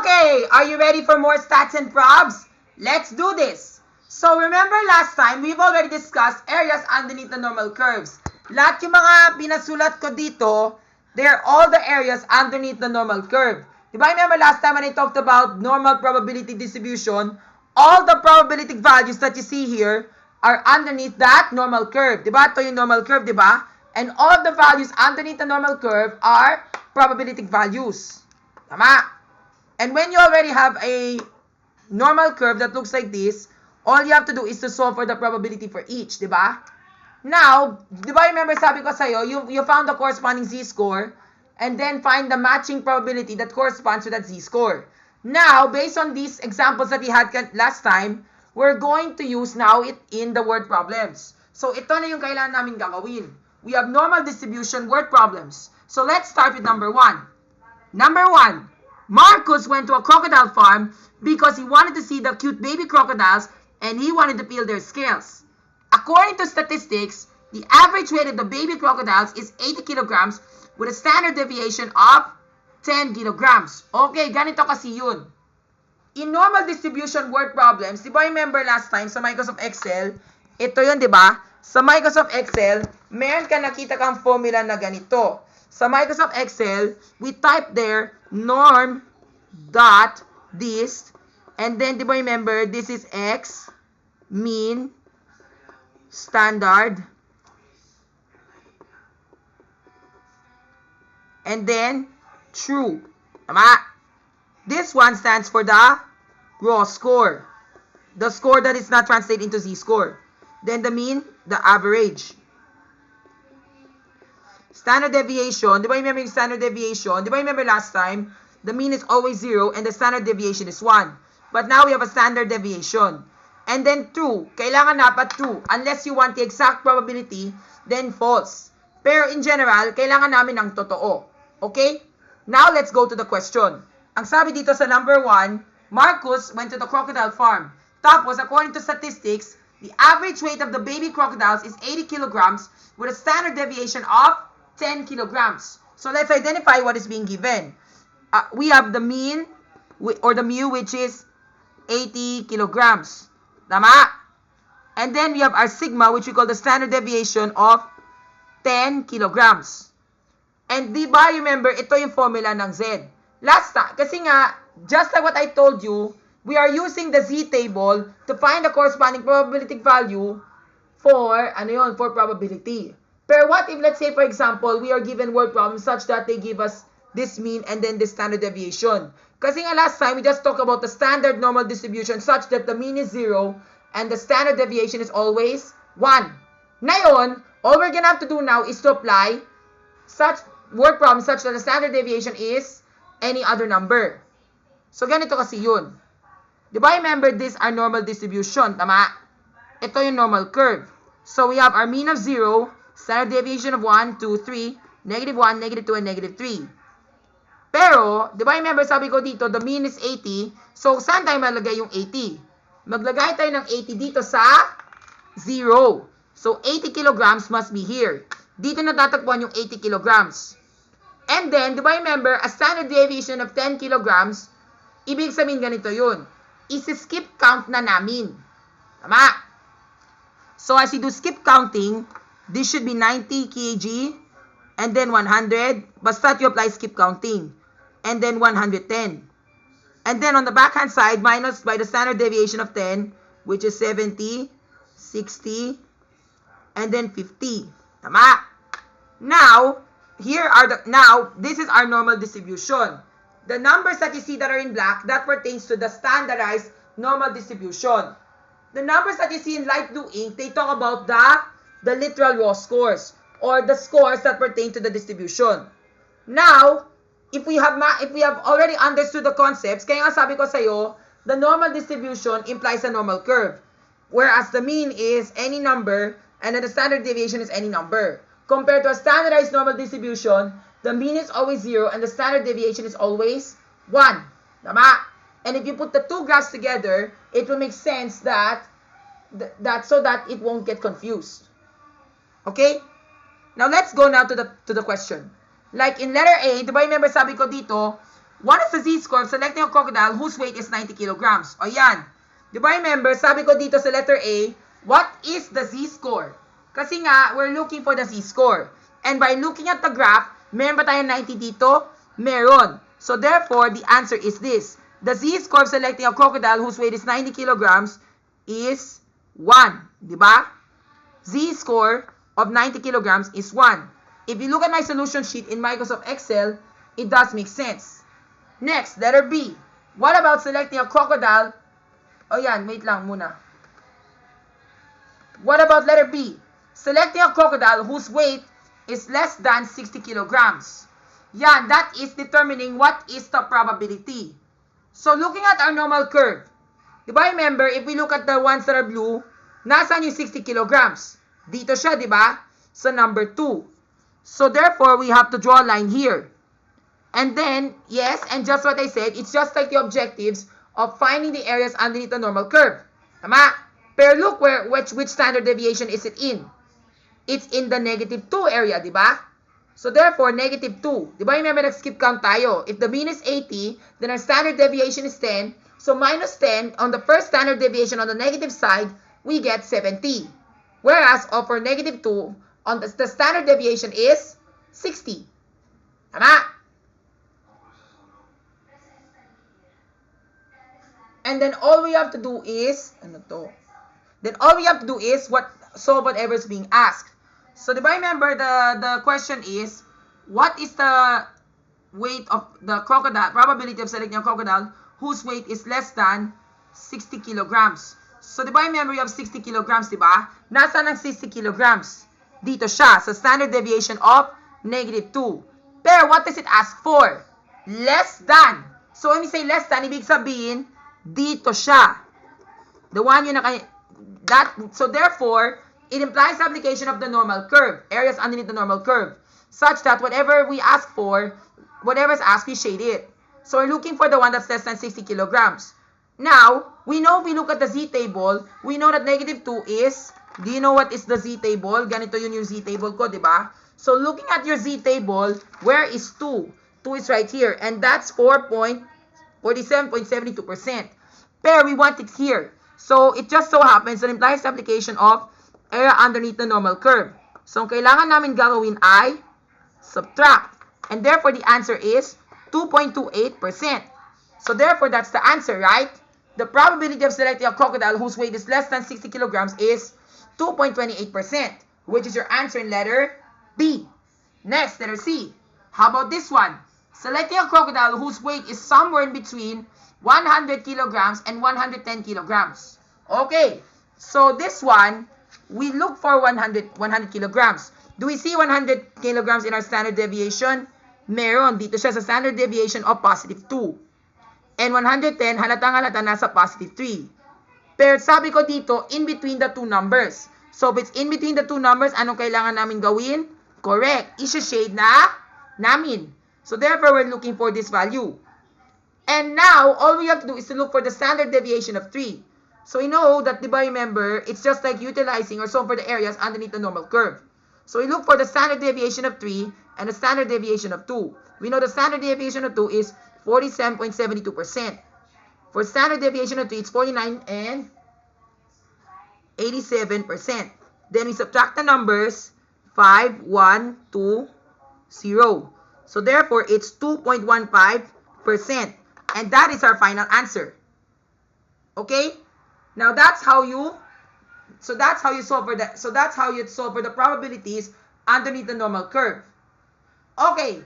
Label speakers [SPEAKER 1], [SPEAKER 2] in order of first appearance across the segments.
[SPEAKER 1] Okay, are you ready for more stats and probs? Let's do this. So remember last time, we've already discussed areas underneath the normal curves. Lahat yung mga pinasulat ko dito, they're all the areas underneath the normal curve. Diba remember last time when I talked about normal probability distribution, all the probability values that you see here are underneath that normal curve. Diba? Ito yung normal curve, diba? And all the values underneath the normal curve are probability values. Tama? And when you already have a normal curve that looks like this, all you have to do is to solve for the probability for each, di ba? Now, di ba remember sabi ko sa'yo, you found the corresponding z-score, and then find the matching probability that corresponds to that z-score. Now, based on these examples that we had last time, we're going to use now it in the word problems. So, ito na yung kailangan namin gagawin. We have normal distribution word problems. So, let's start with number 1. Number 1. Marcus went to a crocodile farm because he wanted to see the cute baby crocodiles and he wanted to peel their scales. According to statistics, the average weight of the baby crocodiles is 80 kilograms with a standard deviation of 10 kilograms. Okay, ganito kasi yun. In normal distribution word problems, di ba remember last time sa Microsoft Excel, ito yun di ba? Sa Microsoft Excel, meron ka nakita kang formula na ganito. Sa Microsoft Excel, we type there norm dot this, and then di ba remember this is x, mean, standard, and then true. Tama? This one stands for the raw score, the score that is not translated into z-score. Then the mean, the average. Standard deviation, di ba remember yung standard deviation? Di ba remember last time, the mean is always 0 and the standard deviation is 1. But now we have a standard deviation. And then true, kailangan dapat true. Unless you want the exact probability, then false. Pero in general, kailangan namin ng totoo. Okay? Now let's go to the question. Ang sabi dito sa number 1, Marcus went to the crocodile farm. Tapos, according to statistics, the average weight of the baby crocodiles is 80 kilograms with a standard deviation of 10 kilograms. So let's identify what is being given. We have the mean or the mu, which is 80 kilograms. Tama? And then we have our sigma, which we call the standard deviation of 10 kilograms. And di ba remember, ito yung formula ng Z. Last time, kasi nga, just like what I told you, we are using the Z table to find the corresponding probability value for, for probability. Pero what if, let's say, for example, we are given word problems such that they give us this mean and then this standard deviation. Kasi nga last time, we just talked about the standard normal distribution such that the mean is 0 and the standard deviation is always 1. Ngayon, all we're gonna have to do now is to apply such word problems such that the standard deviation is any other number. So, ganito kasi yun. Di ba remember this our normal distribution, tama? Ito yung normal curve. So, we have our mean of 0, standard deviation of 1, 2, 3, negative 1, negative 2, and negative 3. Pero, di ba remember sabi ko dito, the mean is 80. So, saan tayo maglagay yung 80? Maglagay tayo ng 80 dito sa 0. So, 80 kilograms must be here. Dito natatagpuan yung 80 kilograms. And then, di ba remember, a standard deviation of 10 kilograms, ibig sabihin ganito yun. Isi-skip count na namin. Tama? So, as you do skip counting, this should be 90 kg, and then 100. Basta you apply skip counting. And then 110. And then on the backhand side, minus by the standard deviation of 10, which is 70, 60, and then 50. Tama? Now, this is our normal distribution. The numbers that you see that are in black, that pertains to the standardized normal distribution. The numbers that you see in light blue ink, they talk about the literal raw scores or the scores that pertain to the distribution. Now, if we have already understood the concepts, kaya nga sabi ko sa iyo, the normal distribution implies a normal curve, whereas the mean is any number and then the standard deviation is any number. Compared to a standardized normal distribution, the mean is always 0 and the standard deviation is always 1. Tama? And if you put the two graphs together, it will make sense so that it won't get confused. Okay? Now let's go now to the question. Like in letter A, diba remember sabi ko dito, What is the z-score of selecting a crocodile whose weight is 90 kilograms? O yan. Di ba remember, sabi ko dito sa letter A, what is the z-score? Kasi nga, we're looking for the z-score. And by looking at the graph, meron ba tayong 90 dito? Meron. So therefore, the answer is this. The z-score of selecting a crocodile whose weight is 90 kilograms is 1. Di ba? Z-score of 90 kilograms is 1. If you look at my solution sheet in Microsoft Excel, it does make sense. Next, letter B. What about selecting a crocodile? O yan, wait lang muna. What about letter B? Selecting a crocodile whose weight is less than 60 kilograms. Yan, that is determining what is the probability. So, looking at our normal curve, di ba remember, if we look at the ones that are blue, nasaan yung 60 kilograms? Dito siya, di ba? Sa number 2. So, therefore, we have to draw a line here. And then, yes, and just what I said, it's just like the objectives of finding the areas underneath the normal curve. Tama? Pero look which standard deviation is it in? It's in the negative 2 area, di ba? So therefore, negative 2. Di ba remember, nag-skip count tayo. If the mean is 80, then our standard deviation is 10. So minus 10, on the first standard deviation on the negative side, we get 70. Whereas, for negative 2, on the standard deviation is 60. Tama? And then all we have to do is, solve whatever is being asked. So, di ba remember, the question is, what is the weight of the crocodile, probability of selecting a crocodile whose weight is less than 60 kilograms? So, di ba remember, you have 60 kilograms, di ba? Nasaan ang 60 kilograms? Dito siya, sa standard deviation of negative 2. Pero, what does it ask for? Less than. So, when we say less than, ibig sabihin, dito siya. The one yun so therefore, it implies application of the normal curve, areas underneath the normal curve, such that whatever we ask for, whatever is asked, we shade it. So we're looking for the one that's less than 60 kilograms. Now, we know if we look at the z-table, we know that negative 2 is, do you know what is the z-table? Ganito yun yung z-table ko, di ba? So looking at your z-table, where is 2? 2 is right here, and that's 47.72%. Pero we want it here. So, it just so happens that implies the application of area underneath the normal curve. So, ang kailangan namin gagawin ay subtract. And therefore, the answer is 2.28%. So, therefore, that's the answer, right? The probability of selecting a crocodile whose weight is less than 60 kilograms is 2.28%, which is your answer in letter B. Next, letter C. How about this one? Selecting a crocodile whose weight is somewhere in between 100 kilograms and 110 kilograms. Okay, so this one, we look for 100 kilograms. Do we see 100 kilograms in our standard deviation? Meron. Dito siya sa standard deviation of positive 2. And 110, halatang-halata nasa positive 3. Pero sabi ko dito, in between the two numbers. So if it's in between the two numbers, anong kailangan namin gawin? Correct. Isa-shade na namin. So therefore, we're looking for this value. And now, all we have to do is to look for the standard deviation of 3. So we know that, di ba, remember, it's just like utilizing or solve for the areas underneath the normal curve. So we look for the standard deviation of 3 and the standard deviation of 2. We know the standard deviation of 2 is 47.72%. For standard deviation of 3, it's 49 and 87%. Then we subtract the numbers, 5, 1, 2, 0. So therefore, it's 2.15%. And that is our final answer. Okay? Now that's how you solve for the probabilities underneath the normal curve. Okay.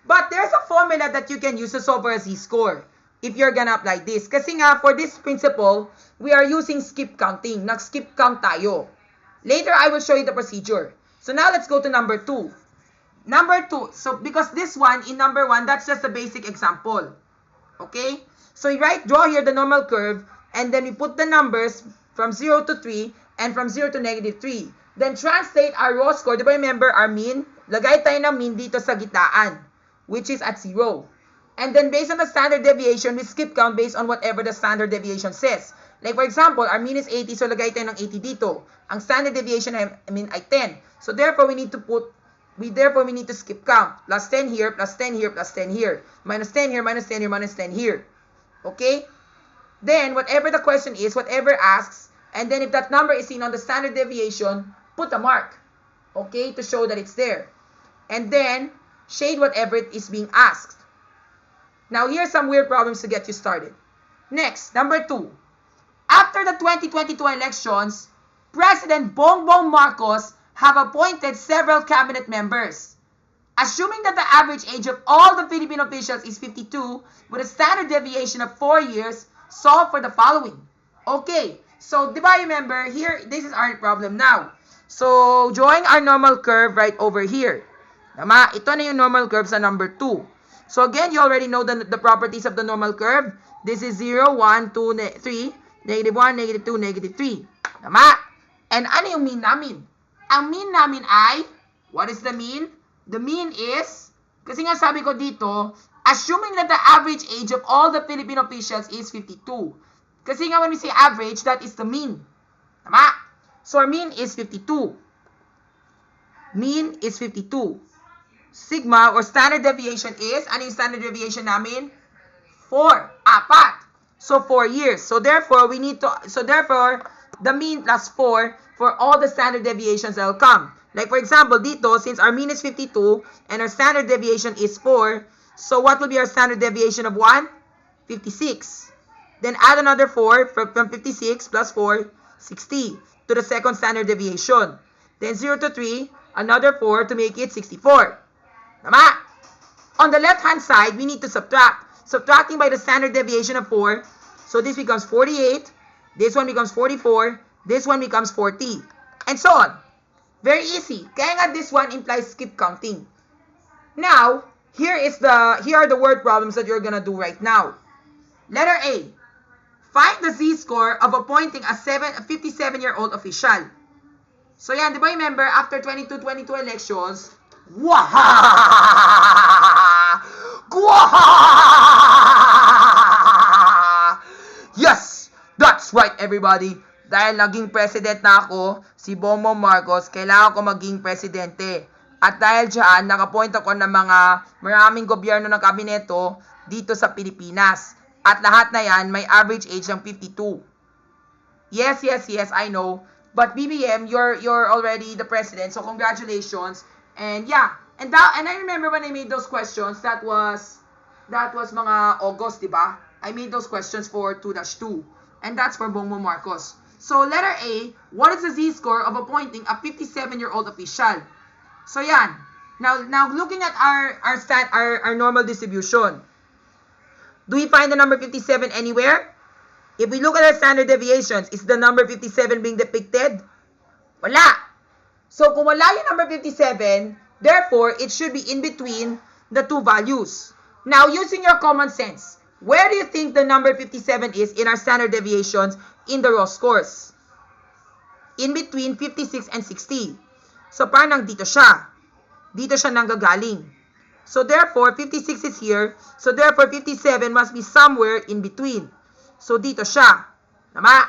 [SPEAKER 1] But there's a formula that you can use to solve for a z-score if you're gonna apply this. Kasi nga, for this principle, we are using skip counting. Nag-skip count tayo. Later, I will show you the procedure. So now let's go to number 2. Number 2, so because this one, in number 1, that's just a basic example. Okay? So we draw here the normal curve, and then we put the numbers from 0 to 3, and from 0 to negative 3. Then translate our raw score. Di ba remember our mean? Lagay tayo ng mean dito sa gitaan, which is at 0. And then based on the standard deviation, we skip count based on whatever the standard deviation says. Like for example, our mean is 80, so lagay tayo ng 80 dito. Ang standard deviation ay 10. So therefore, we need to put Therefore, we need to skip count. Plus 10 here, plus 10 here, plus 10 here. Minus 10 here, minus 10 here, minus 10 here. Okay? Then, whatever the question is, whatever asks, and then if that number is seen on the standard deviation, put a mark. Okay? To show that it's there. And then, shade whatever it is being asked. Now, here's some weird problems to get you started. Next, number 2. After the 2022 elections, President Bongbong Marcos have appointed several cabinet members. Assuming that the average age of all the Philippine officials is 52, with a standard deviation of 4 years, solve for the following. Okay, so di ba remember, here, this is our problem now. So, drawing our normal curve right over here. Tama, ito na yung normal curve sa number 2. So again, you already know the properties of the normal curve. This is 0, 1, 2, 3, negative 1, negative 2, negative 3. Tama? And ano yung mean namin? Ang mean namin ay, what is the mean? The mean is, kasi nga sabi ko dito, assuming that the average age of all the Philippine officials is 52. Kasi nga when we say average, that is the mean. Tama? So our mean is 52. Mean is 52. Sigma or standard deviation is, ano yung standard deviation namin? 4. Apat. So 4 years. So therefore, the mean plus 4 for all the standard deviations that will come. Like for example, dito, since our mean is 52 and our standard deviation is 4, so what will be our standard deviation of 1? 56. Then add another 4 from 56 plus 4, 60 to the second standard deviation. Then 0 to 3, another 4 to make it 64. Tama? On the left-hand side, we need to subtract. Subtracting by the standard deviation of 4, so this becomes 48, this one becomes 44, this one becomes 40, and so on. Very easy. Kaya nga this one implies skip counting. Now, here are the word problems that you're gonna do right now. Letter A. Find the z-score of appointing a 57-year-old official. So yan, di ba remember, after 2022 elections, yes! That's right, everybody. Dahil naging president na ako, si Bongbong Marcos, kailangan ko maging presidente. At dahil dyan, nakapoint ako ng maraming gobyerno ng kabineto dito sa Pilipinas. At lahat na yan, may average age ng 52. Yes, I know. But BBM, you're already the president, so congratulations. And yeah, and I remember when I made those questions, that was mga August, diba? I made those questions for 2-2. And that's for Bongbong Marcos. So letter A, what is the z-score of appointing a 57-year-old official? So yan. Now looking at our normal distribution. Do we find the number 57 anywhere? If we look at our standard deviations, is the number 57 being depicted? Wala. So kung wala yung number 57, therefore, it should be in between the two values. Now, using your common sense, where do you think the number 57 is in our standard deviations in the raw scores? In between 56 and 60. So parang dito siya. Dito siya nanggagaling. So therefore, 56 is here. So therefore, 57 must be somewhere in between. So dito siya. Tama?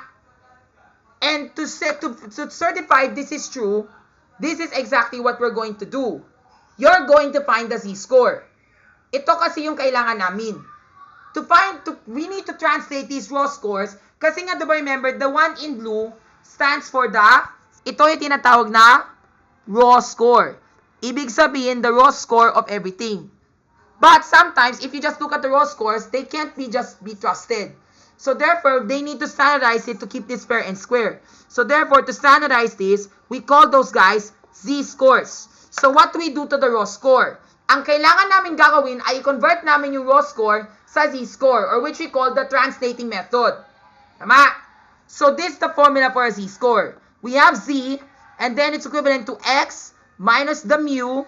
[SPEAKER 1] And to certify this is true, this is exactly what we're going to do. You're going to find the z-score. Ito kasi yung kailangan namin. We need to translate these raw scores. Kasi nga, diba remember, the one in blue stands for ito yung tinatawag na raw score. Ibig sabihin, the raw score of everything. But sometimes, if you just look at the raw scores, they can't just be trusted. So therefore, they need to standardize it to keep this fair and square. So therefore, to standardize this, we call those guys z-scores. So what do we do to the raw score? Ang kailangan namin gagawin ay i-convert namin yung raw score sa z-score, or which we call the translating method. Tama? So this is the formula for a z-score. We have z, and then it's equivalent to x minus the mu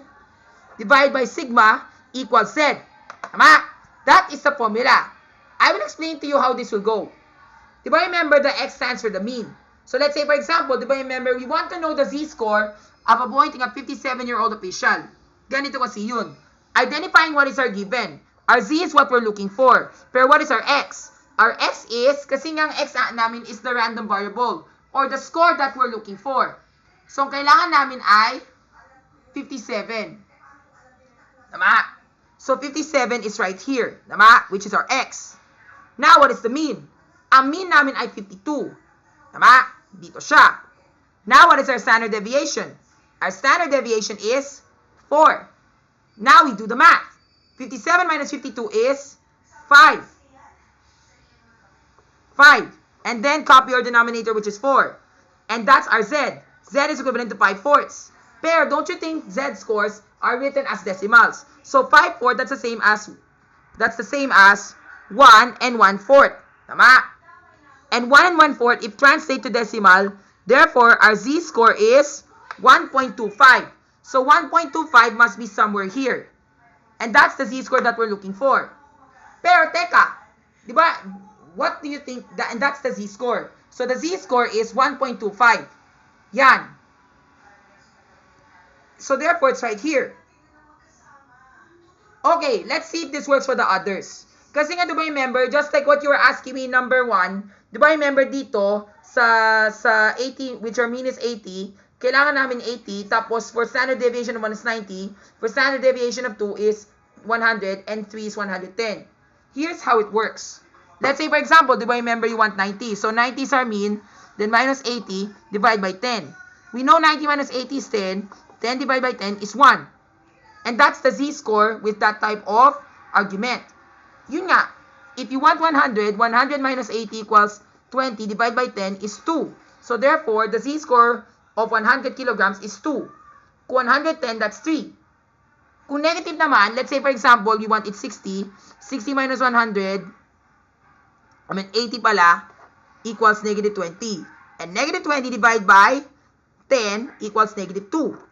[SPEAKER 1] divided by sigma equals z. Tama? That is the formula. I will explain to you how this will go. Diba remember the x stands for the mean? So let's say for example, diba remember we want to know the z-score of appointing a 57-year-old official. Ganito kasi yun. Identifying what is our given. Our z is what we're looking for. Pero what is our x? Our x is, kasi nga ang x namin is the random variable or the score that we're looking for. So ang kailangan namin ay 57. Tama? So, 57 is right here. Tama? Which is our x. Now, what is the mean? Ang mean namin ay 52. Tama? Dito siya. Now, what is our standard deviation? Our standard deviation is 4. Now, we do the math. 57 minus 52 is 5. 5. And then, copy our denominator, which is 4. And that's our z. Z is equivalent to 5/4. Pero, don't you think z scores are written as decimals? So, 5/4, that's the same as 1 and 1/4. Tama? And 1 and 1/4, if translate to decimal, therefore, our z-score is 1.25. So, 1.25 must be somewhere here. And that's the z-score that we're looking for. Pero, teka, di ba, what do you think? And that's the z-score. So, the z-score is 1.25. Yan. So, therefore, it's right here. Okay, let's see if this works for the others. Kasi nga, diba remember, just like what you were asking me, number 1, diba remember dito, sa 80, which our mean is 80, kailangan namin 80, tapos for standard deviation of 1 is 90, for standard deviation of 2 is 100, and 3 is 110. Here's how it works. Let's say, for example, diba remember you want 90, so 90 is our mean, then minus 80, divide by 10. We know 90 minus 80 is 10, 10 divided by 10 is 1. And that's the z-score with that type of argument. Yun nga, if you want 100, 100 minus 80 equals 20 divided by 10 is 2. So therefore, the z-score of 100 kilograms is 2. Kung 110, that's 3. Kung negative naman, let's say for example, we want it 60. 60 minus 100, 80 pala, equals negative 20. And negative 20 divided by 10 equals negative 2.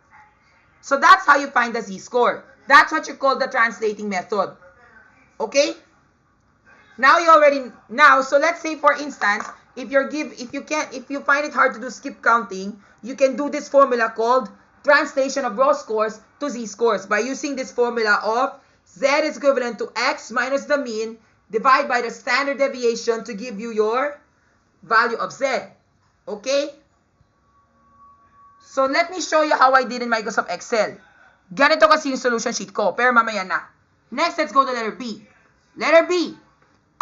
[SPEAKER 1] So that's how you find the z-score. That's what you call the translating method. Okay? So let's say for instance, if you find it hard to do skip counting, you can do this formula called translation of raw scores to z-scores by using this formula of z is equivalent to x minus the mean divided by the standard deviation to give you your value of z. Okay? So, let me show you how I did in Microsoft Excel. Ganito kasi yung solution sheet ko, pero mamaya na. Next, let's go to letter B. Letter B,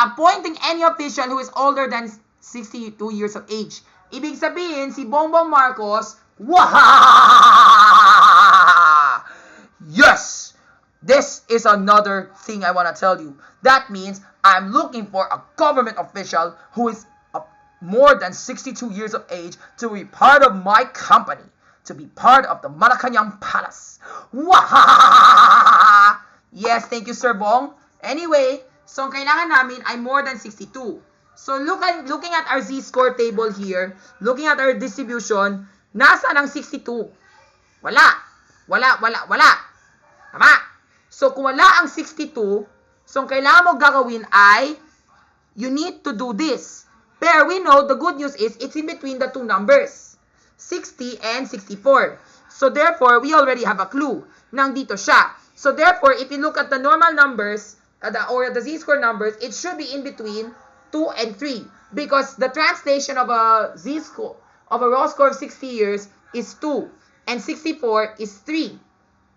[SPEAKER 1] appointing any official who is older than 62 years of age. Ibig sabihin, si Bongbong Marcos, wah! Yes! This is another thing I want to tell you. That means I'm looking for a government official who is more than 62 years of age to be part of my company. To be part of the Malacanang Palace. Wahahaha! Yes, thank you, Sir Bong. Anyway, so ang kailangan namin ay more than 62. So looking at our z-score table here, looking at our distribution, nasaan ang 62? Wala. Tama? So kung wala ang 62, so ang kailangan mo gagawin ay, you need to do this. Pero we know, the good news is, it's in between the two numbers. 60 and 64. So therefore, we already have a clue. Nandito siya. So therefore, if you look at the normal numbers, or the z-score numbers, it should be in between 2 and 3. Because the translation of a z-score, of a raw score of 60 years is 2. And 64 is 3.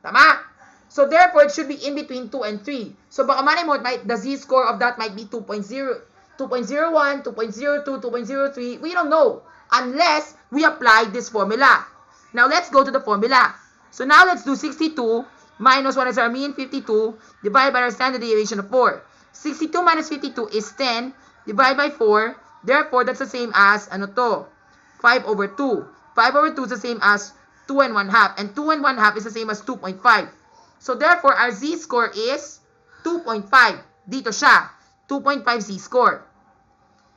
[SPEAKER 1] Tama? So therefore, it should be in between 2 and 3. So baka malay mo, the z-score of that might be 2.0, 2.01, 2.02, 2.03. We don't know. Unless we apply this formula. Now, let's go to the formula. So, now let's do 62 minus 1 is our mean, 52, divided by our standard deviation of 4. 62 minus 52 is 10, divided by 4. Therefore, that's the same as, 5 over 2. 5 over 2 is the same as 2 and 1 half. And 2 and 1 half is the same as 2.5. So, therefore, our z-score is 2.5. Dito siya. 2.5 z-score.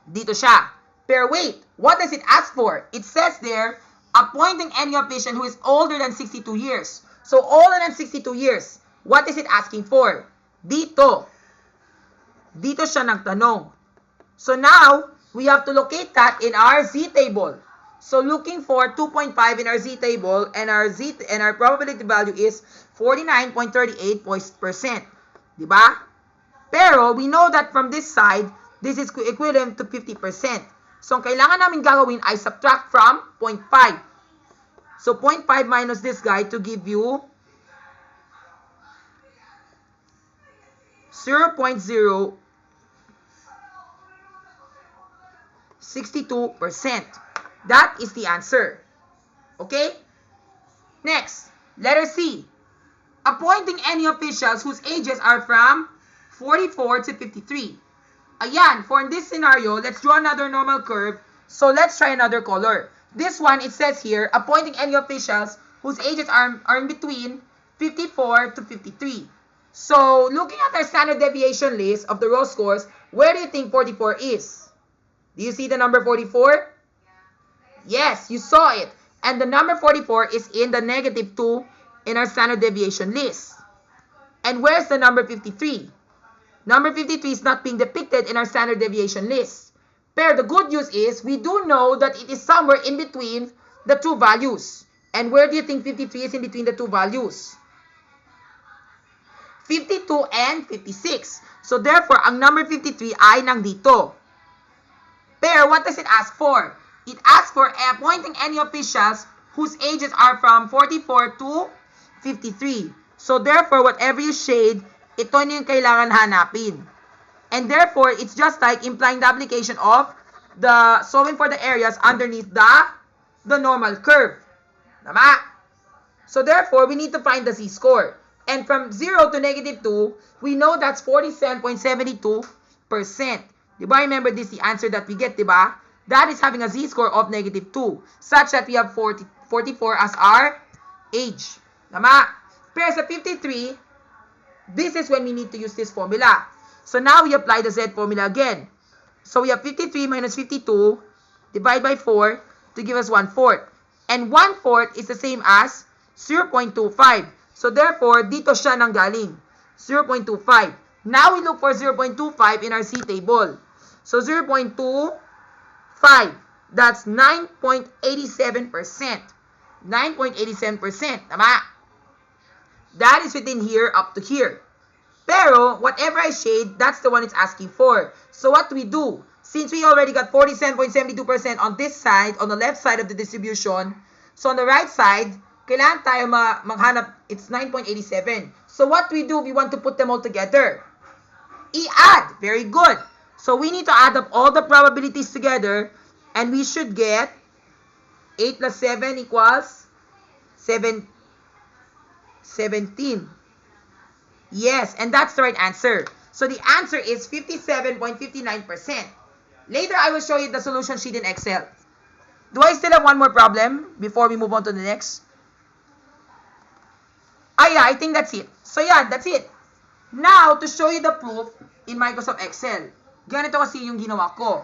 [SPEAKER 1] Dito siya. Pero wait, what does it ask for? It says there, appointing any official who is older than 62 years. So, older than 62 years. What is it asking for? Dito. Dito siya nagtanong. So, now, we have to locate that in our z-table. So, looking for 2.5 in our z-table, and our probability value is 49.38%. Diba? Pero, we know that from this side, this is equivalent to 50%. So, ang kailangan namin gagawin ay subtract from 0.5. So, 0.5 minus this guy to give you 0.062%. That is the answer. Okay? Next, letter C. Appointing any officials whose ages are from 44 to 53. Ayan, for this scenario, let's draw another normal curve. So let's try another color. This one, it says here, appointing any officials whose ages are in between 54 to 53. So, looking at our standard deviation list of the row scores, where do you think 44 is? Do you see the number 44? Yes, you saw it. And the number 44 is in the -2 in our standard deviation list. And where's the number 53? Number 53 is not being depicted in our standard deviation list. But the good news is, we do know that it is somewhere in between the two values. And where do you think 53 is in between the two values? 52 and 56. So therefore, ang number 53 ay nandito. Pero what does it ask for? It asks for appointing any officials whose ages are from 44 to 53. So therefore, whatever you shade, ito na yung kailangan hanapin. And therefore, it's just like implying the application of the solving for the areas underneath the normal curve. Tama? So therefore, we need to find the z-score. And from 0 to -2, we know that's 47.72%. Diba? Remember this, the answer that we get, diba? That is having a z-score of -2, such that we have 44 as our age. Tama? Pero sa 53, this is when we need to use this formula. So now we apply the Z formula again. So we have 53 minus 52, divide by 4 to give us 1/4. And 1/4 is the same as 0.25. So therefore, dito siya nanggaling. 0.25. Now we look for 0.25 in our C table. So 0.25. That's 9.87%. 9.87%. Tama? That is within here up to here. Pero, whatever I shade, that's the one it's asking for. So what do we do? Since we already got 47.72% on this side, on the left side of the distribution, so on the right side, kailangan tayo maghanap, it's 9.87. So what do? We want to put them all together. I-add. Very good. So we need to add up all the probabilities together, and we should get 8 plus 7 equals 17. Yes, and that's the right answer. So the answer is 57.59%. Later, I will show you the solution sheet in Excel. Do I still have one more problem before we move on to the next? Yeah, I think that's it. So yeah, that's it. Now, to show you the proof in Microsoft Excel. Ganito kasi yung ginawa ko.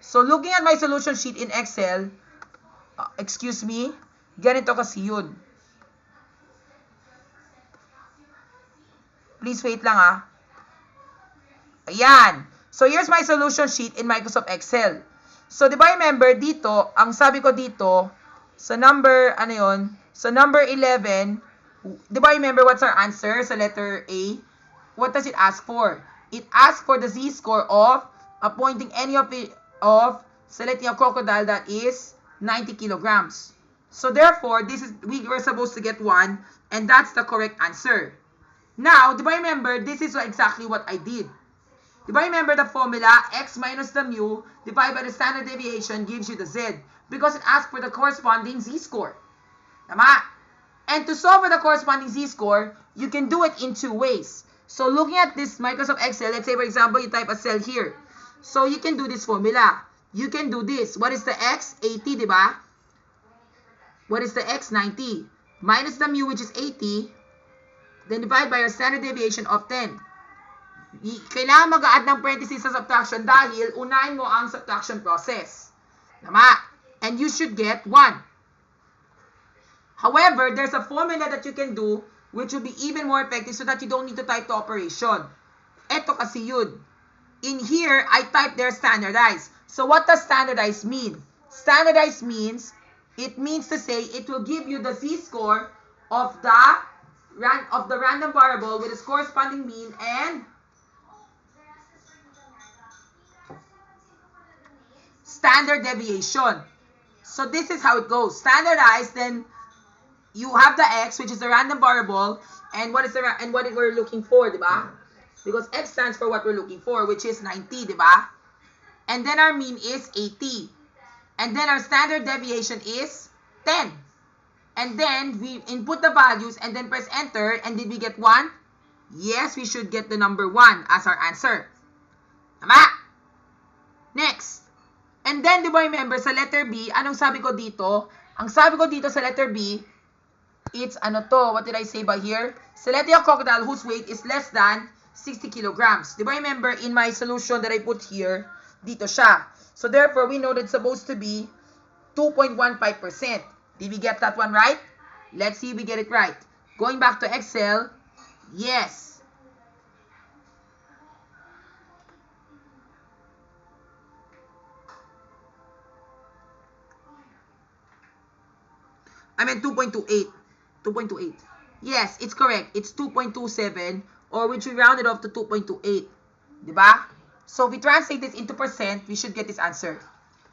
[SPEAKER 1] So looking at my solution sheet in Excel, ganito kasi yun. Please wait lang Ayan. So here's my solution sheet in Microsoft Excel. So, di ba remember dito, ang sabi ko dito, sa number, sa number 11, di ba remember what's our answer sa letter A? What does it ask for? It asks for the z-score of appointing any of selecting a crocodile that is 90 kilograms. So therefore, we were supposed to get 1, and that's the correct answer. Now, di ba remember, this is exactly what I did. Di ba remember the formula, x minus the mu divided by the standard deviation gives you the z, because it asks for the corresponding z-score. Tama? And to solve for the corresponding z-score, you can do it in two ways. So looking at this Microsoft Excel, let's say for example, you type a cell here. So you can do this formula. You can do this. What is the x? 80, di ba? What is the x? 90. Minus the mu, which is 80. Then divide by your standard deviation of 10. Kailangan mag-add ng parentheses sa subtraction dahil unahin mo ang subtraction process. Tama? And you should get 1. However, there's a formula that you can do which will be even more effective so that you don't need to type the operation. Ito kasi yun. In here, I type there standardized. So what does standardized mean? Standardized means, it means to say it will give you the z-score of the random variable with its corresponding mean and standard deviation. So this is how it goes. Standardized, then you have the x, which is the random variable, and what we're looking for, diba? Because X stands for what we're looking for, which is 90, di ba? And then our mean is 80. And then our standard deviation is 10. And then we input the values and then press enter. And did we get 1? Yes, we should get the number 1 as our answer. Tama? Next. And then, di ba remember, sa letter B, anong sabi ko dito? Ang sabi ko dito sa letter B, it's ano to? What did I say by here? Select a crocodile whose weight is less than 60 kilograms. Di ba remember, in my solution that I put here, dito siya. So therefore, we know that it's supposed to be 2.15%. Did we get that one right? Let's see if we get it right. Going back to Excel, yes. I meant 2.28. 2.28. Yes, it's correct. It's 2.27, or which we rounded off to 2.28. Diba? So if we translate this into percent, we should get this answer.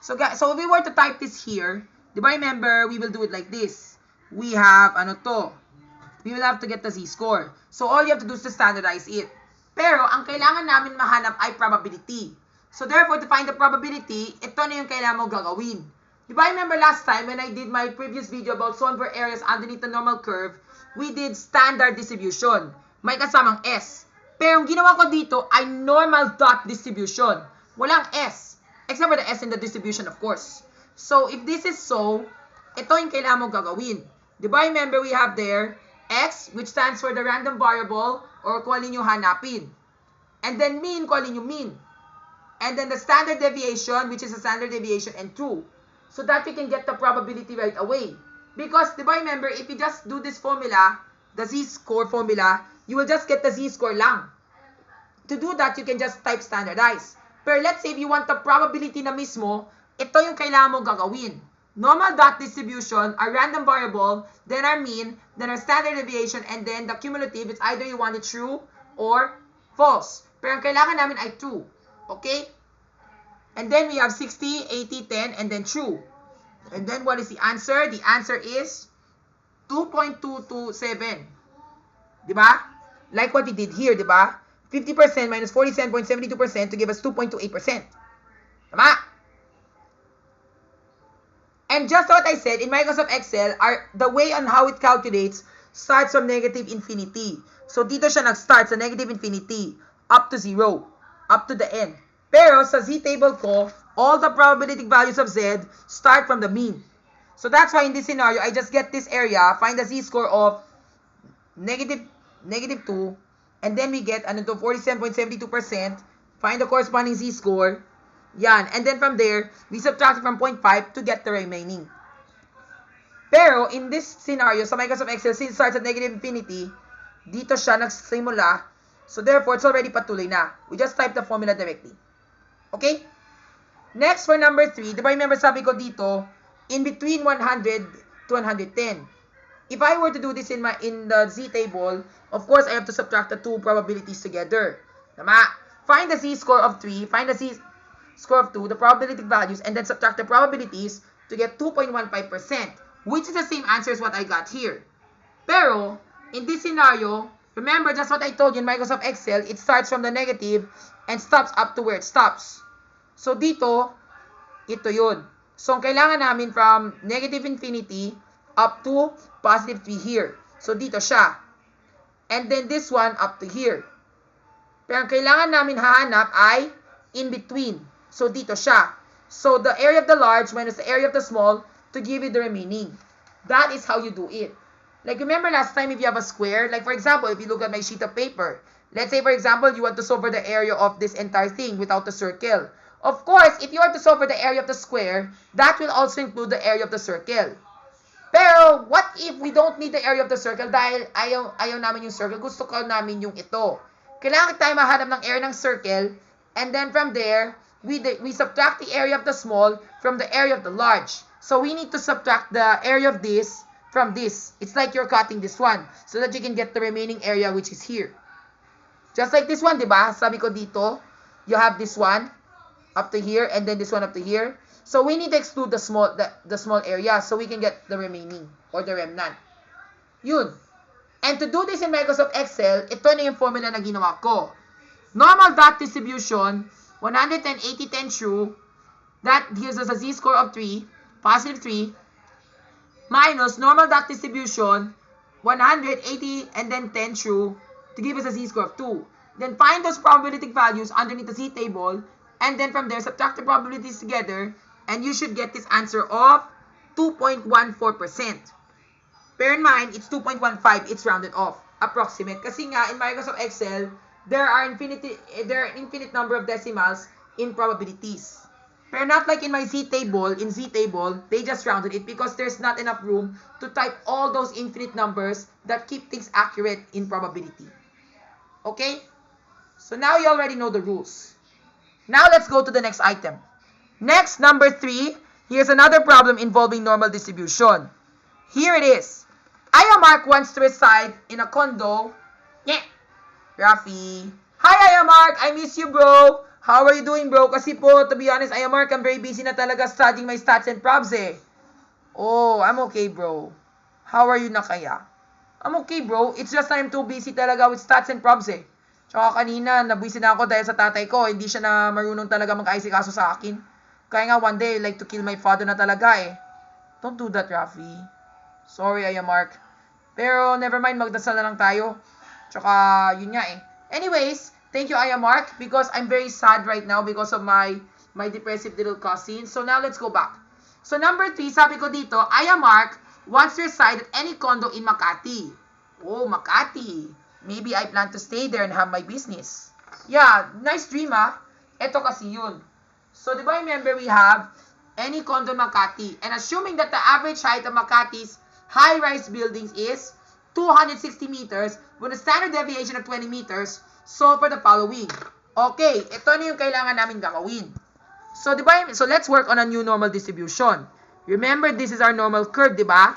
[SPEAKER 1] So guys, so if we were to type this here, diba remember, we will do it like this. We have, ano to? We will have to get the z-score. So all you have to do is to standardize it. Pero, ang kailangan namin mahanap ay probability. So therefore, to find the probability, ito na yung kailangan mo gagawin. Diba remember last time when I did my previous video about solving for areas underneath the normal curve, we did standard distribution. May kasamang S. Pero yung ginawa ko dito ay normal dot distribution. Walang S. Except for the S in the distribution, of course. So, if this is so, ito yung kailangan mo gagawin. Diba remember we have there X, which stands for the random variable, or kung alin yung hanapin. And then mean, kung alin yung mean. And then the standard deviation, which is a standard deviation, and true. So that we can get the probability right away. Because, diba remember, if you just do this formula, the z-score formula, you will just get the z-score lang. To do that, you can just type standardize. Pero let's say if you want the probability na mismo, ito yung kailangan mo gagawin. Normal dot distribution, our random variable, then our mean, then our standard deviation, and then the cumulative, it's either you want it true or false. Pero ang kailangan namin ay true. Okay? And then we have 60, 80, 10, and then true. And then what is the answer? The answer is 2.227. Diba? Like what we did here, diba? 50% minus 47.72% to give us 2.28%. Tama? And just what I said, in Microsoft Excel, the way on how it calculates starts from negative infinity. So dito siya nag-start sa negative infinity up to 0, up to the end. Pero sa z-table ko, all the probability values of z start from the mean. So that's why in this scenario, I just get this area, find the z-score of negative 2, and then we get 47.72%, find the corresponding z-score, yan. And then from there, we subtract from 0.5 to get the remaining. Pero in this scenario, sa Microsoft Excel, since it starts at negative infinity, dito siya nagsimula, so therefore, it's already patuloy na. We just type the formula directly. Okay? Next, for number 3, diba remember sabi ko dito, in between 100 to 110. If I were to do this in the z-table, of course, I have to subtract the two probabilities together. Tama? Find the z-score of 3, find the z-score of 2, the probability values, and then subtract the probabilities to get 2.15%, which is the same answer as what I got here. Pero, in this scenario, remember just what I told you in Microsoft Excel, it starts from the negative and stops up to where it stops. So, dito, ito yun. So, ang kailangan namin from negative infinity up to positive 3 here. So, dito siya. And then this one up to here. Pero ang kailangan namin hahanap ay in between. So, dito siya. So, the area of the large minus the area of the small to give you the remaining. That is how you do it. Like, remember last time if you have a square, like for example, if you look at my sheet of paper, let's say for example, you want to solve for the area of this entire thing without the circle. Of course, if you want to solve for the area of the square, that will also include the area of the circle. Pero, what if we don't need the area of the circle dahil ayaw namin yung circle, gusto ko namin yung ito. Kailangan tayo mahanap ng area ng circle, and then from there, we subtract the area of the small from the area of the large. So, we need to subtract the area of this from this. It's like you're cutting this one so that you can get the remaining area which is here. Just like this one, diba? Sabi ko dito, you have this one up to here and then this one up to here. So we need to exclude the small area so we can get the remaining or the remnant. Yun. And to do this in Microsoft Excel, ito na yung formula na ginawa ko. Normal dot distribution, 110, 80, 10 true. That gives us a z-score of 3, positive 3, minus normal dot distribution, 180 and then 10 true, to give us a z-score of 2. Then find those probabilistic values underneath the z-table, and then from there, subtract the probabilities together, and you should get this answer of 2.14%. Bear in mind, it's 2.15, it's rounded off. Approximate. Kasi nga, in Microsoft Excel, there are infinite number of decimals in probabilities. Pero not like in my z-table. In z-table, they just rounded it because there's not enough room to type all those infinite numbers that keep things accurate in probability. Okay? So now you already know the rules. Now let's go to the next item. Next, number 3. Here's another problem involving normal distribution. Here it is. Aya Mark wants to reside in a condo. Yeah. Rafi. Hi, Aya Mark. I miss you, bro. How are you doing, bro? Kasi po, to be honest, Aya Mark, I'm very busy na talaga studying my stats and probs eh. Oh, I'm okay, bro. How are you na kaya? I'm okay, bro. It's just I'm too busy talaga with stats and probs eh. Tsaka kanina, nabusy na ako dahil sa tatay ko. Hindi siya na marunong talaga mag-aisikaso sa akin. Kaya nga one day, I like to kill my father na talaga eh. Don't do that, Rafi. Sorry, Aya Mark. Pero never mind, magdasal na lang tayo. Tsaka, yun nga eh. Anyways, thank you, Aya Mark, because I'm very sad right now because of my depressive little cousin. So now, let's go back. So number 3, sabi ko dito, Aya Mark wants to reside at any condo in Makati. Oh, Makati. Maybe I plan to stay there and have my business. Yeah, nice dream ah. Ito kasi yun. So, di ba remember we have any condo in Makati. And assuming that the average height of Makati's high-rise buildings is 260 meters with a standard deviation of 20 meters, solve for the following. Okay, ito na yung kailangan namin gagawin. So, diba, so let's work on a new normal distribution. Remember, this is our normal curve, diba?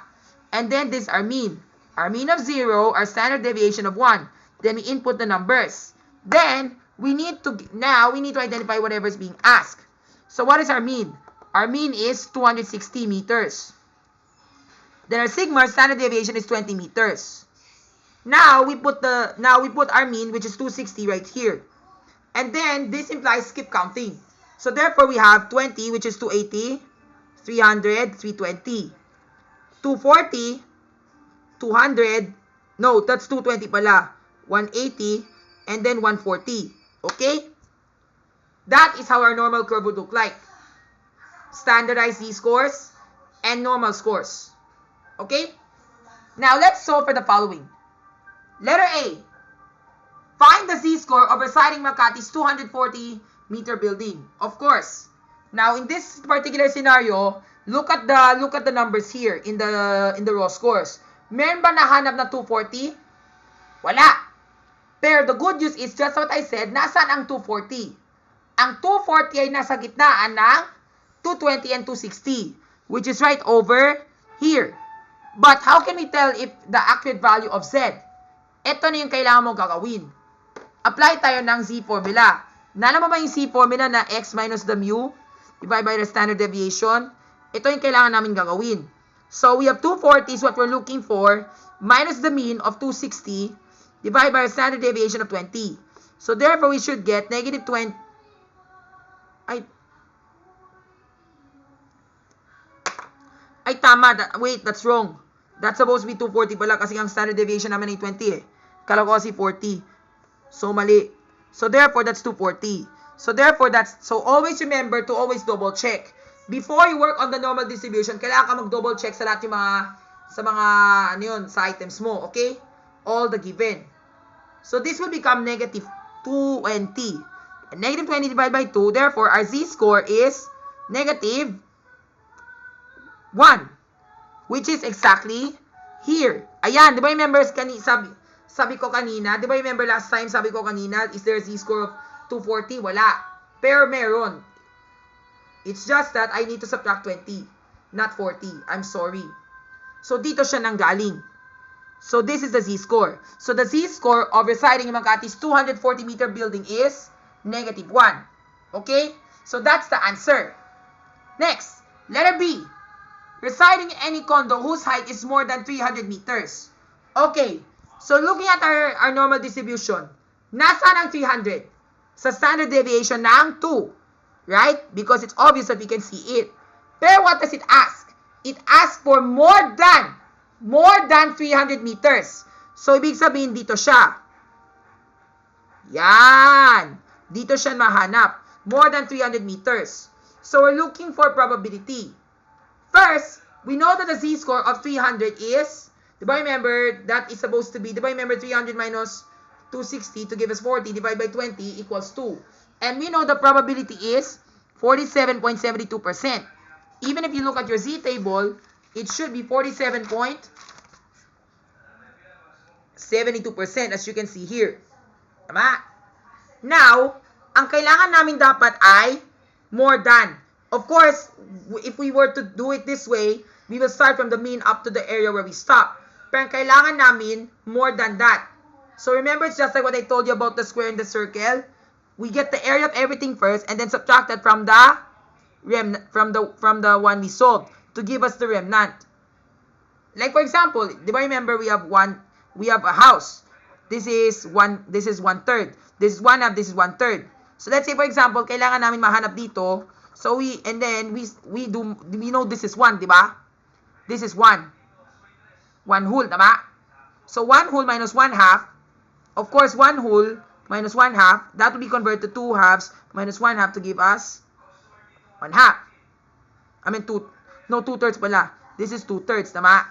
[SPEAKER 1] And then this is our mean. Our mean of 0, our standard deviation of 1. Then we input the numbers. Then, we need to identify whatever is being asked. So, what is our mean? Our mean is 260 meters. Then our sigma, standard deviation, is 20 meters. Now we put our mean, which is 260 right here. And then this implies skip counting. So therefore we have 20, which is 280, 300, 320, 240, 200, no, that's 220 pala, 180, and then 140. Okay? That is how our normal curve would look like. Standardized z-scores and normal scores. Okay? Now, let's solve for the following. Letter A. Find the z-score of residing Makati's 240-meter building. Of course. Now, in this particular scenario, look at the numbers here in the raw scores. Meron ba nahanap na 240? Wala. Pero the good news is, just what I said, nasaan ang 240? Ang 240 ay nasa gitnaan ng 220 and 260, which is right over here. But how can we tell if the accurate value of Z? Ito na yung kailangan mong gagawin. Apply tayo ng Z formula. Nalaman mo ba yung Z formula na X minus the mu divided by the standard deviation? Ito yung kailangan namin gagawin. So we have 240 is what we're looking for, minus the mean of 260 divided by the standard deviation of 20. So therefore we should get negative 20. Ay tama. Wait, that's wrong. That's supposed to be 240 pala kasi ang standard deviation naman ay 20 eh. Kala ko kasi 40. So, mali. So, therefore, that's 240. So, therefore, so always remember to always double check. Before you work on the normal distribution, kailangan ka mag-double check sa lahat yung sa items mo, okay? All the given. So, this will become negative 20. And negative 20 divided by 2, therefore, our z-score is negative 1. Which is exactly here. Ayan, di ba remember, sabi ko kanina, di ba remember last time, sabi ko kanina, is there a z-score of 240? Wala. Pero meron. It's just that I need to subtract 20, not 40. I'm sorry. So, dito siya nanggaling. So, this is the z-score. So, the z-score of residing in Makati's 240-meter building is negative 1. Okay? So, that's the answer. Next, letter B. Residing in any condo whose height is more than 300 meters. Okay, so looking at our normal distribution, nasaan ang 300? sa standard deviation ng 2. Right? Because it's obvious that we can see it. Pero what does it ask? It asks for more than 300 meters. So, ibig sabihin dito siya. Yan. Dito siya mahanap. More than 300 meters. So, we're looking for probability. First, we know that the z-score of 300 is, diba remember, that is supposed to be, diba remember 300 minus 260 to give us 40 divided by 20 equals 2. And we know the probability is 47.72%. Even if you look at your z-table, it should be 47.72% as you can see here. Tama? Now, ang kailangan namin dapat ay more than. Of course, if we were to do it this way, we will start from the mean up to the area where we stop. Pero ang kailangan namin more than that. So remember, it's just like what I told you about the square and the circle. We get the area of everything first and then subtract that from the one we solved to give us the remnant. Like for example, do you remember we have a house. This is 1/3. This is 1/2, this is 1/3. So let's say for example, kailangan namin mahanap dito. So we know this is 1, di ba? This is 1. 1 whole, tama? So 1 whole minus 1 half. Of course, 1 whole minus 1 half, that will be converted to 2 halves minus 1 half to give us 1 half. I mean 2/3 pala. This is 2/3, tama?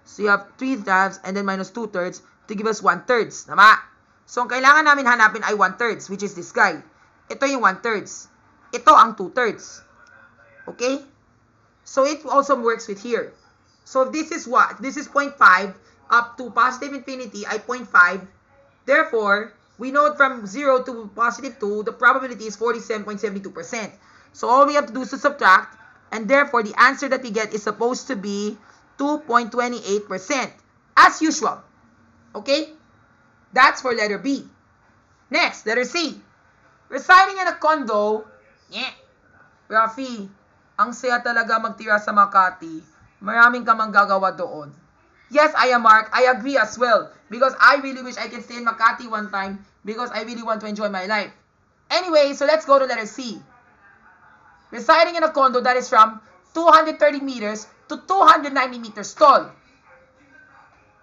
[SPEAKER 1] So you have 3 halves and then minus 2/3 to give us 1/3, tama? So ang kailangan namin hanapin ay 1/3, which is this guy. Ito yung 1/3. Ito ang 2/3. Okay? So it also works with here. So this is what? This is 0.5 up to positive infinity ay 0.5. Therefore, we know from 0 to positive 2, the probability is 47.72%. So all we have to do is to subtract, and therefore the answer that we get is supposed to be 2.28%. As usual. Okay? That's for letter B. Next, letter C. Residing in a condo, Rafi, ang saya talaga magtira sa Makati. Maraming ka manggagawa doon. Yes, I am Mark. I agree as well. Because I really wish I can stay in Makati one time because I really want to enjoy my life. Anyway, so let's go to letter C. Residing in a condo that is from 230 meters to 290 meters tall.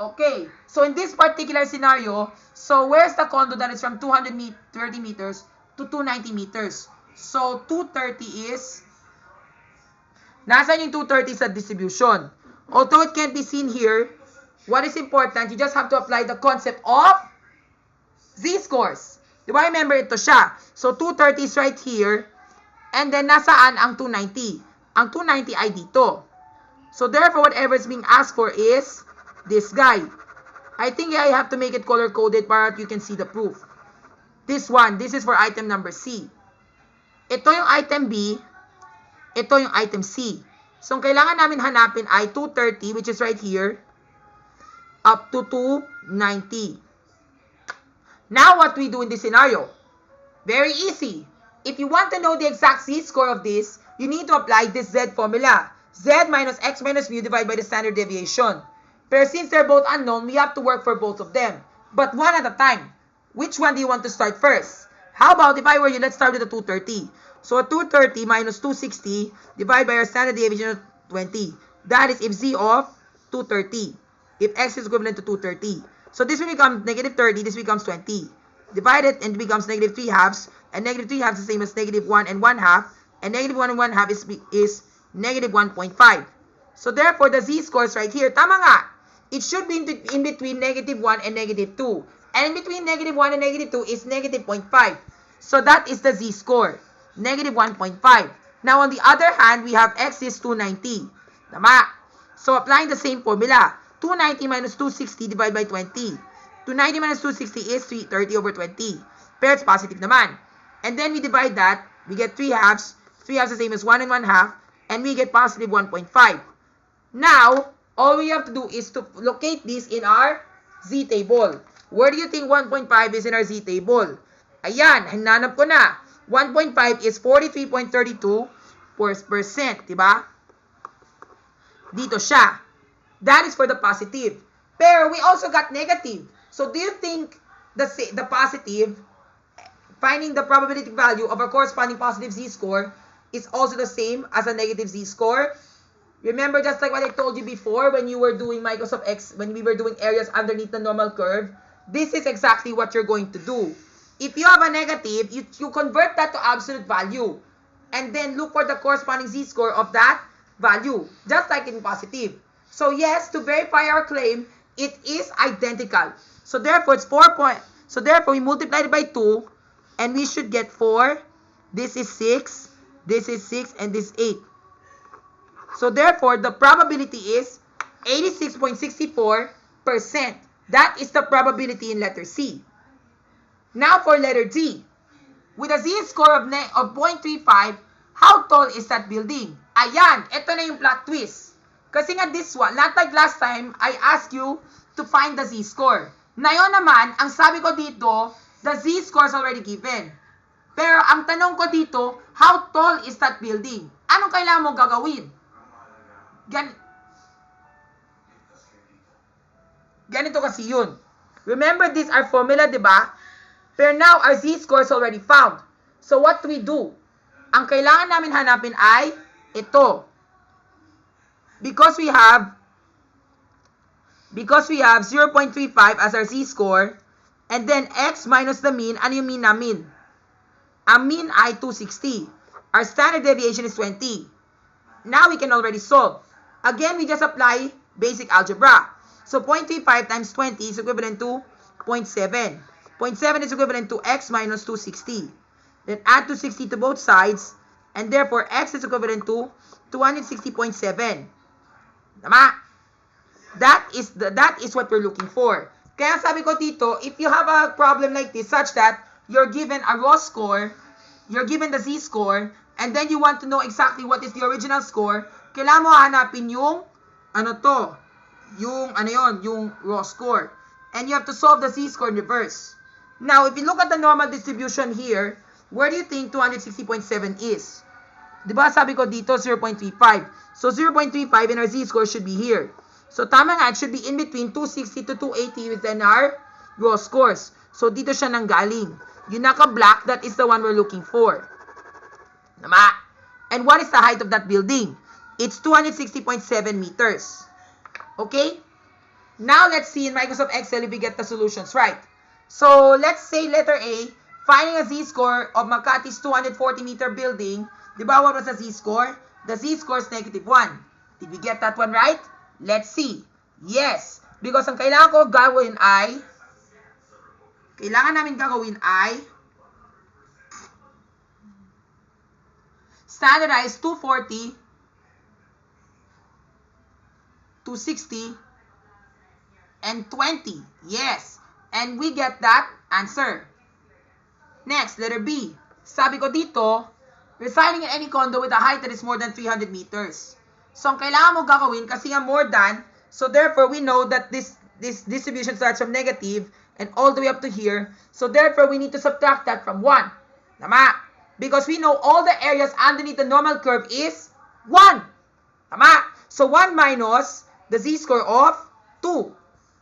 [SPEAKER 1] Okay, so in this particular scenario, so where's the condo that is from 230 meters to 290 meters? So 230 is, nasaan yung 230 sa distribution? Although it can't be seen here, what is important, you just have to apply the concept of z-scores. Diba remember ito siya? So 230 is right here, and then nasaan ang 290? Ang 290 ay dito. So therefore, whatever is being asked for is this guy. I think I have to make it color-coded para you can see the proof. This one, this is for item number C. Ito yung item B, ito yung item C. So, ang kailangan namin hanapin ay 230, which is right here, up to 290. Now, what we do in this scenario? Very easy. If you want to know the exact z-score of this, you need to apply this z formula. Z minus x minus mu divided by the standard deviation. Pero since they're both unknown, we have to work for both of them. But one at a time. Which one do you want to start first? How about if I were you, let's start with the 230. So 230 minus 260 divided by our standard deviation of 20. That is if z of 230. If x is equivalent to 230. So this will become negative 30, this becomes 20. Divide it and it becomes negative 3 halves. And negative 3 halves is the same as negative 1 and 1 half. And negative 1 and 1 half is negative 1.5. So therefore, the z-score is right here. Tama nga. It should be in between negative 1 and negative 2. And in between negative 1 and negative 2 is negative 0.5. So that is the z-score. Negative 1.5. Now, on the other hand, we have x is 290. Tama. So, applying the same formula. 290 minus 260 divided by 20. 290 minus 260 is 330 over 20. Pero it's positive naman. And then we divide that. We get 3 halves. 3 halves is the same as 1 and 1 half. And we get positive 1.5. Now, all we have to do is to locate this in our z-table. Where do you think 1.5 is in our z-table? Ayan, hinanap ko na. 1.5 is 43.32%, diba? Dito siya. That is for the positive. Pero we also got negative. So do you think the positive finding the probability value of a corresponding positive z-score is also the same as a negative z-score. Remember, just like what I told you before when you were doing Microsoft X, when we were doing areas underneath the normal curve, this is exactly what you're going to do. If you have a negative, you convert that to absolute value. And then look for the corresponding z-score of that value, just like in positive. So yes, to verify our claim, it is identical. So therefore, it's 4 point. So therefore, we multiply it by 2, and we should get 4. This is 6, this is 6, and this is 8. So therefore, the probability is 86.64%. That is the probability in letter C. Now for letter D. With a z-score of 0.35, how tall is that building? Ayan, ito na yung plot twist. Kasi nga this one, not like last time, I asked you to find the z-score. Ngayon naman, ang sabi ko dito, the z-score is already given. Pero ang tanong ko dito, how tall is that building? Anong kailangan mo gagawin? Ganito kasi yun. Remember, these are formula, di ba? Pero now, our z-score is already found. So, what do we do? Ang kailangan namin hanapin ay ito. Because we have 0.35 as our z-score, and then x minus the mean, ano yung mean namin? Ang mean ay 260. Our standard deviation is 20. Now, we can already solve. Again, we just apply basic algebra. So, 0.35 times 20 is equivalent to 0.7. 0.7 is equivalent to x minus 260. Then add 260 to both sides, and therefore x is equivalent to 260.7. Tama? That is what we're looking for. Kaya sabi ko dito, if you have a problem like this such that you're given a raw score, you're given the z-score, and then you want to know exactly what is the original score, kailangan mo hanapin yung yung raw score. And you have to solve the z-score in reverse. Now, if you look at the normal distribution here, where do you think 260.7 is? Diba sabi ko dito 0.35. So 0.35 and our z-score should be here. So tama nga, it should be in between 260 to 280 within our raw scores. So dito siya nanggaling. Yung naka-black, that is the one we're looking for. Tama? And what is the height of that building? It's 260.7 meters. Okay? Now let's see in Microsoft Excel if we get the solutions right. So let's say letter A, finding a z-score of Makati's 240-meter building. Diba what was the z-score? The z-score is -1. Did we get that one right? Let's see. Yes. Because ang kailangan namin gagawin ay standardize 240, 260, and 20. Yes. And we get that answer. Next, letter B. Sabi ko dito, residing in any condo with a height that is more than 300 meters. So, ang kailangan mo gagawin, kasi nga more than, so therefore, we know that this distribution starts from negative and all the way up to here. So, therefore, we need to subtract that from 1. Tama? Because we know all the areas underneath the normal curve is 1. Tama? So, 1 minus the z-score of 2.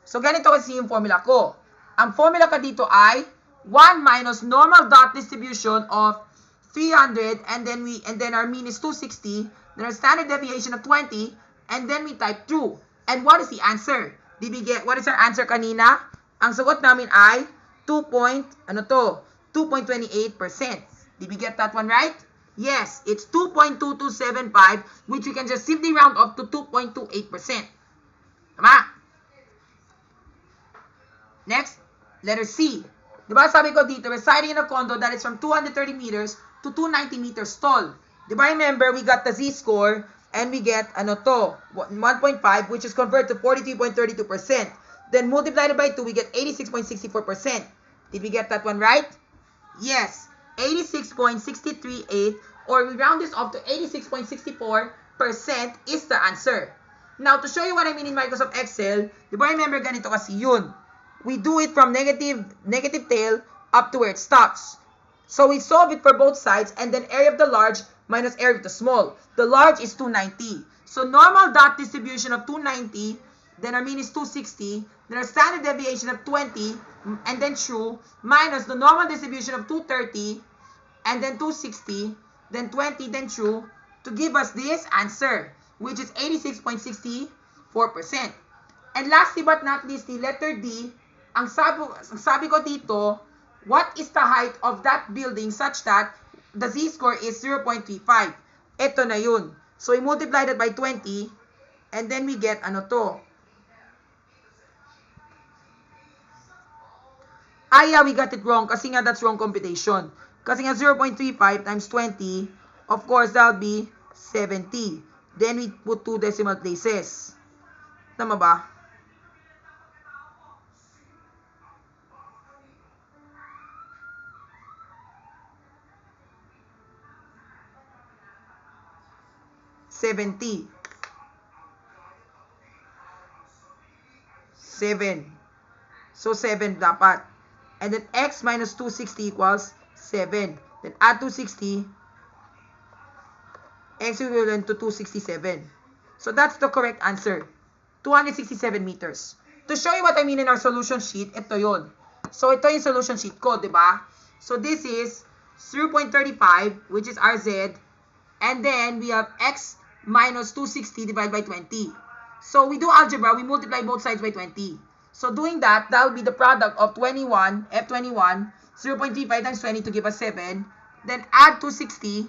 [SPEAKER 1] So, ganito kasi yung formula ko. Ang formula ka dito ay 1 minus normal dot distribution of 300, and then our mean is 260, then our standard deviation of 20, and then we type 2. And what is the answer? Did we get, what is our answer kanina? Ang sagot namin ay 2.28%. Did we get that one right? Yes, it's 2.2275, which we can just simply round up to 2.28%. Tama? Next, letter C. Diba sabi ko dito, residing in a condo that is from 230 meters to 290 meters tall. Diba remember, we got the z-score and we get 1.5, which is converted to 43.32%. Then multiplied by 2, we get 86.64%. Did we get that one right? Yes, 86.638, or we round this off to 86.64% is the answer. Now, to show you what I mean in Microsoft Excel, diba remember ganito kasi yun. We do it from negative tail up to where it stops. So we solve it for both sides, and then area of the large minus area of the small. The large is 290. So normal dot distribution of 290, then our mean is 260, then our standard deviation of 20, and then true, minus the normal distribution of 230, and then 260, then 20, then true, to give us this answer, which is 86.64%. And lastly but not least, the letter D, ang sabi ko dito, what is the height of that building such that the z-score is 0.35? Ito na yun. So, we multiply that by 20, and then we get, ano to? Yeah, we got it wrong kasi nga that's wrong computation. Kasi nga 0.35 times 20, of course, that'll be 70. Then we put 2 decimal places. Tama ba? $70. 7. So, 7 dapat. And then, x minus 260 equals 7. Then, add 260. X equivalent to 267. So, that's the correct answer. 267 meters. To show you what I mean in our solution sheet, ito yun. So, ito yung solution sheet ko, di ba? So, this is 0.35, which is our z. And then, we have x minus 260 divided by 20. So, we do algebra, we multiply both sides by 20. So, doing that, that will be the product of 21, F21, 0.35 times 20 to give us 7. Then, add 260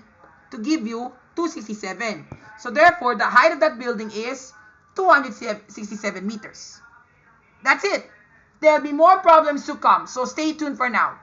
[SPEAKER 1] to give you 267. So, therefore, the height of that building is 267 meters. That's it. There will be more problems to come, so stay tuned for now.